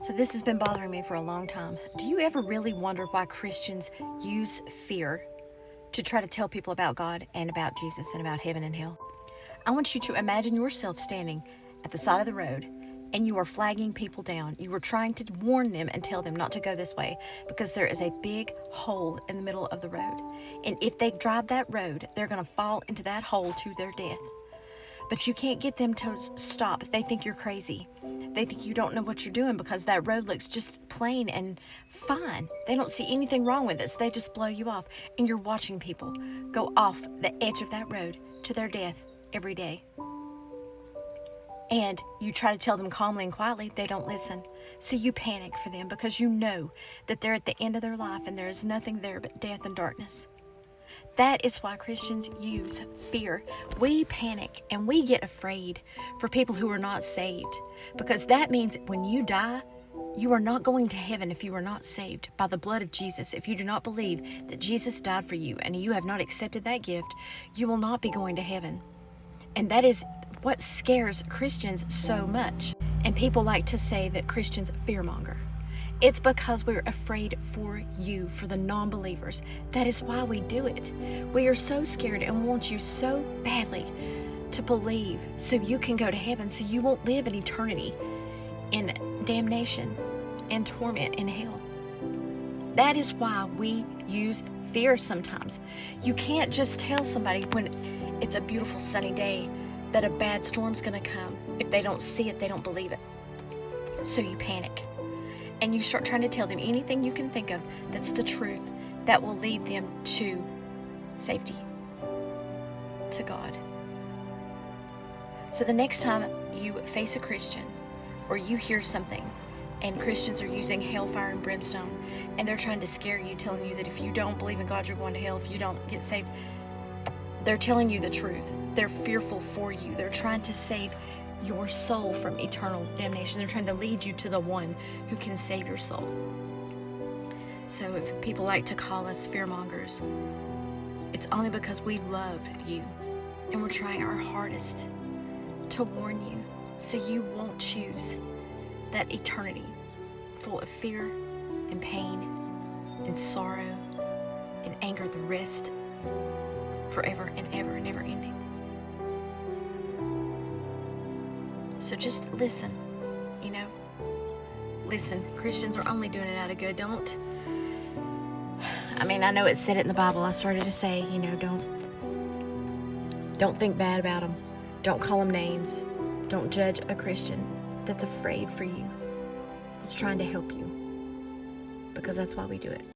So this has been bothering me for a long time. Do you ever really wonder why Christians use fear to try to tell people about God and about Jesus and about heaven and hell? I want you to imagine yourself standing at the side of the road and you are flagging people down. You are trying to warn them and tell them not to go this way because there is a big hole in the middle of the road. And if they drive that road, they're going to fall into that hole to their death. But you can't get them to stop. They think you're crazy. They think you don't know what you're doing because that road looks just plain and fine. They don't see anything wrong with this. They just blow you off. And you're watching people go off the edge of that road to their death every day. And you try to tell them calmly and quietly, they don't listen. So you panic for them because you know that they're at the end of their life and there is nothing there but death and darkness. That is why Christians use fear. We panic and we get afraid for people who are not saved, because that means when you die, you are not going to heaven if you are not saved by the blood of Jesus. If you do not believe that Jesus died for you and you have not accepted that gift, you will not be going to heaven. And that is what scares Christians so much. And people like to say that Christians fearmonger. It's because we're afraid for you, for the non-believers. That is why we do it. We are so scared and want you so badly to believe so you can go to heaven, so you won't live an eternity in damnation and torment in hell. That is why we use fear sometimes. You can't just tell somebody when it's a beautiful sunny day that a bad storm's gonna come. If they don't see it, they don't believe it. So you panic. And you start trying to tell them anything you can think of that's the truth that will lead them to safety, to God. So the next time you face a Christian or you hear something and Christians are using hellfire and brimstone and they're trying to scare you, telling you that if you don't believe in God, you're going to hell, if you don't get saved, they're telling you the truth. They're fearful for you. They're trying to save your soul from eternal damnation. They're trying to lead you to the one who can save your soul. So if people like to call us fearmongers, it's only because we love you and we're trying our hardest to warn you so you won't choose that eternity full of fear and pain and sorrow and anger, the rest forever and ever, never ending. So just listen, listen. Christians are only doing it out of good. I know it said it in the Bible. I started to say, don't think bad about them. Don't call them names. Don't judge a Christian that's afraid for you, that's trying to help you, because that's why we do it.